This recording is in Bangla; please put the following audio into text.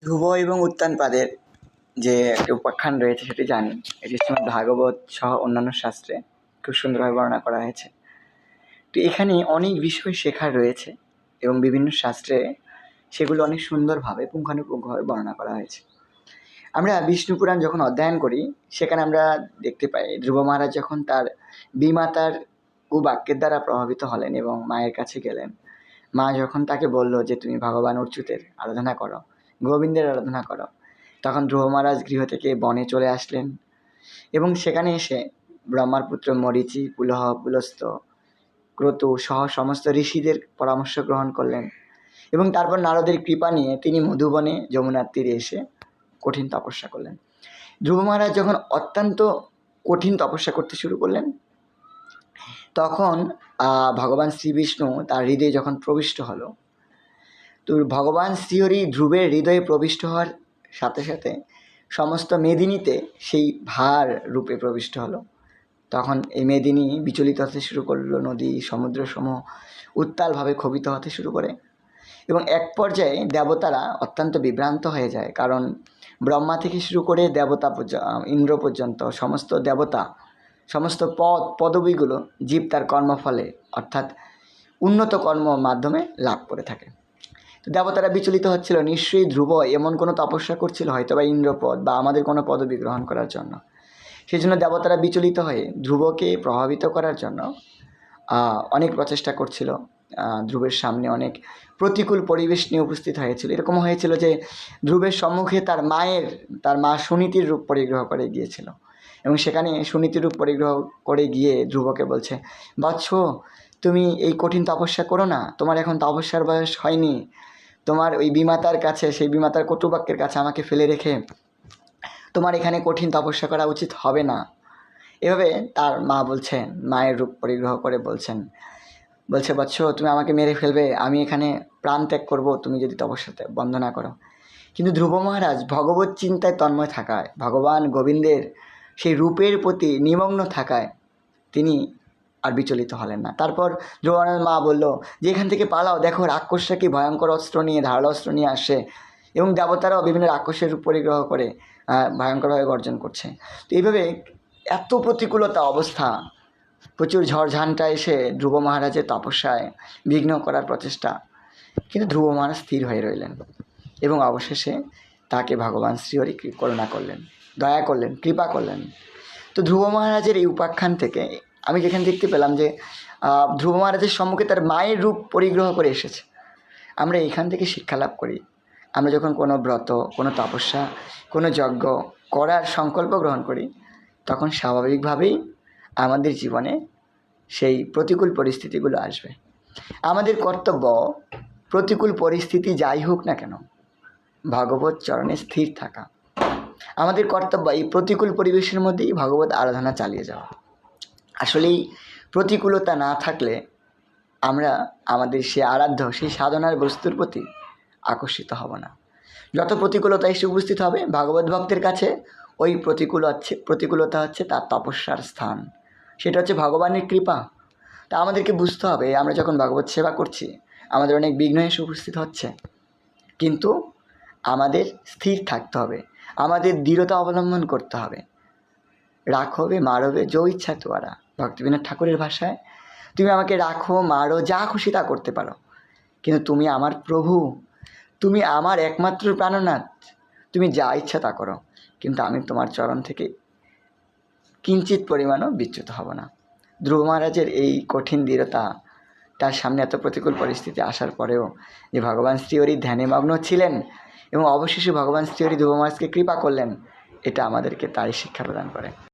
ধ্রুব এবং উত্তানপাদের যে একটা উপাখ্যান রয়েছে সেটি জানি। এটি শ্রীমদ্ ভাগবত সহ অন্যান্য শাস্ত্রে খুব সুন্দরভাবে বর্ণনা করা হয়েছে। তো এখানে অনেক বিষয় শেখার রয়েছে এবং বিভিন্ন শাস্ত্রে সেগুলো অনেক সুন্দরভাবে পুঙ্খানুপুঙ্খভাবে বর্ণনা করা হয়েছে। আমরা বিষ্ণু পুরাণ যখন অধ্যয়ন করি সেখানে আমরা দেখতে পাই ধ্রুব মহারাজ যখন তার বিমাতার কুবাক্যের দ্বারা প্রভাবিত হলেন এবং মায়ের কাছে গেলেন, মা যখন তাকে বলল যে তুমি ভগবান অচ্যুতের আরাধনা করো, গোবিন্দের আরাধনা করো, তখন ধ্রুব মহারাজ গৃহ থেকে বনে চলে আসলেন এবং সেখানে এসে ব্রহ্মার পুত্র মরীচি, পুলহ, পুলস্ত্য, ক্রতু সহ সমস্ত ঋষিদের পরামর্শ গ্রহণ করলেন এবং তারপর নারদের কৃপা নিয়ে তিনি মধুবনে যমুনার তীরে এসে কঠিন তপস্যা করলেন। ধ্রুব মহারাজ যখন অত্যন্ত কঠিন তপস্যা করতে শুরু করলেন তখন ভগবান শ্রী বিষ্ণু তার হৃদয়ে যখন প্রবিষ্ট হলো, তো ভগবান শ্রীহরি ধ্রুবের হৃদয়ে প্রবিষ্ট হওয়ার সাথে সাথে সমস্ত মেদিনীতে সেই ভার রূপে প্রবিষ্ট হলো। তখন এই মেদিনী বিচলিত হতে শুরু করলো, নদী সমুদ্র সমূহ উত্তালভাবে ক্ষোভিত হতে শুরু করে এবং এক পর্যায়ে দেবতারা অত্যন্ত বিভ্রান্ত হয়ে যায়। কারণ ব্রহ্মা থেকে শুরু করে দেবতা ইন্দ্র পর্যন্ত সমস্ত দেবতা, সমস্ত পদবীগুলো জীব তার কর্মফলে অর্থাৎ উন্নত কর্ম মাধ্যমে লাভ করে থাকে। তো দেবতারা বিচলিত হচ্ছিল, নিশ্চয়ই ধ্রুব এমন কোনো তপস্যা করছিল হয়তো বা ইন্দ্রপদ বা আমাদের কোনো পদবী গ্রহণ করার জন্য। সেই জন্য দেবতারা বিচলিত হয়ে ধ্রুবকে প্রভাবিত করার জন্য অনেক প্রচেষ্টা করছিল। ধ্রুবের সামনে অনেক প্রতিকূল পরিবেশ নিয়ে উপস্থিত হয়েছিল। এরকম হয়েছিল যে ধ্রুবের সম্মুখে তার মা সুনীতির রূপ পরিগ্রহ করে গিয়েছিল এবং সেখানে সুনীতির রূপ পরিগ্রহ করে গিয়ে ধ্রুবকে বলছে, বৎস, তুমি এই কঠিন তপস্যা করো না, তোমার এখন তপস্যার বয়স হয়নি, তোমার ওই বিমাতার কাছে, সেই বিমাতার কটুবাক্যের কাছে আমাকে ফেলে রেখে তোমার এখানে কঠিন তপস্যা করা উচিত হবে না। এভাবে তার মা বলছেন, মায়ের রূপ পরিগ্রহ করে বলছে, বৎস, তুমি আমাকে মেরে ফেলবে, আমি এখানে প্রাণ ত্যাগ করবো তুমি যদি তপস্যাতে বন্ধ না করো। কিন্তু ধ্রুব মহারাজ ভগবত চিন্তায় তন্ময় থাকায়, ভগবান গোবিন্দের সেই রূপের প্রতি নিমগ্ন থাকায় তিনি আর বিচলিত হলেন না। তারপর ধ্রুব মহারাজ মা বলল যে এখান থেকে পালাও, দেখো রাক্ষসরা কি ভয়ঙ্কর অস্ত্র নিয়ে, ধারালো অস্ত্র নিয়ে আসে এবং দেবতারাও বিভিন্ন রাক্ষসের রূপ পরিগ্রহ করে ভয়ঙ্করভাবে গর্জন করছে। তো এইভাবে এত প্রতিকূলতা অবস্থা, প্রচুর ঝড়ঝানটা এসে ধ্রুব মহারাজের তপস্যায় বিঘ্ন করার প্রচেষ্টা, কিন্তু ধ্রুব মহারাজ স্থির হয়ে রইলেন এবং অবশেষে তাকে ভগবান শ্রীহরি করুণা করলেন, দয়া করলেন, কৃপা করলেন। তো ধ্রুব মহারাজের এই উপাখ্যান থেকে আমি যেখানে দেখতে পেলাম যে ধ্রুব মহারাজের সম্মুখে তার মায়ের রূপ পরিগ্রহ করে এসেছে। আমরা এখান থেকে শিক্ষা লাভ করি, আমরা যখন কোনো ব্রত, কোনো তপস্যা, কোনো যজ্ঞ করার সংকল্প গ্রহণ করি তখন স্বাভাবিকভাবেই আমাদের জীবনে সেই প্রতিকূল পরিস্থিতিগুলো আসবে। আমাদের কর্তব্য প্রতিকূল পরিস্থিতি যাই হোক না কেন ভগবত চরণে স্থির থাকা। আমাদের কর্তব্য এই প্রতিকূল পরিবেশের মধ্যেই ভগবত আরাধনা চালিয়ে যাওয়া। আসলেই প্রতিকূলতা না থাকলে আমরা আমাদের সে আরাধ্য, সেই সাধনার বস্তুর প্রতি আকর্ষিত হব না। যত প্রতিকূলতা এসে উপস্থিত হবে ভাগবত ভক্তের কাছে ওই প্রতিকূলতা হচ্ছে তার তপস্যার স্থান, সেটা হচ্ছে ভগবানের কৃপা। তা আমাদেরকে বুঝতে হবে আমরা যখন ভগবত সেবা করছি আমাদের অনেক বিঘ্ন এসে উপস্থিত হচ্ছে, কিন্তু আমাদের স্থির থাকতে হবে, আমাদের দৃঢ়তা অবলম্বন করতে হবে। রাখবে মারবে যো ইচ্ছা তোয়ারা, ভক্তিবিনোদ ঠাকুরের ভাষায়, তুমি আমাকে রাখো, মারো, যা খুশি তা করতে পারো, কিন্তু তুমি আমার প্রভু, তুমি আমার একমাত্র প্রাণনাথ, তুমি যা ইচ্ছা তা করো, কিন্তু আমি তোমার চরণ থেকে কিঞ্চিত পরিমাণও বিচ্যুত হব না। ধ্রুব মহারাজের এই কঠিন দৃঢ়তা, তার সামনে এত প্রতিকূল পরিস্থিতি আসার পরেও যে ভগবান শ্রীহরি ধ্যানে মগ্ন ছিলেন এবং অবশেষে ভগবান শ্রীহরি ধ্রুব মহারাজকে কৃপা করলেন, এটা আমাদেরকে তারই শিক্ষা প্রদান করে।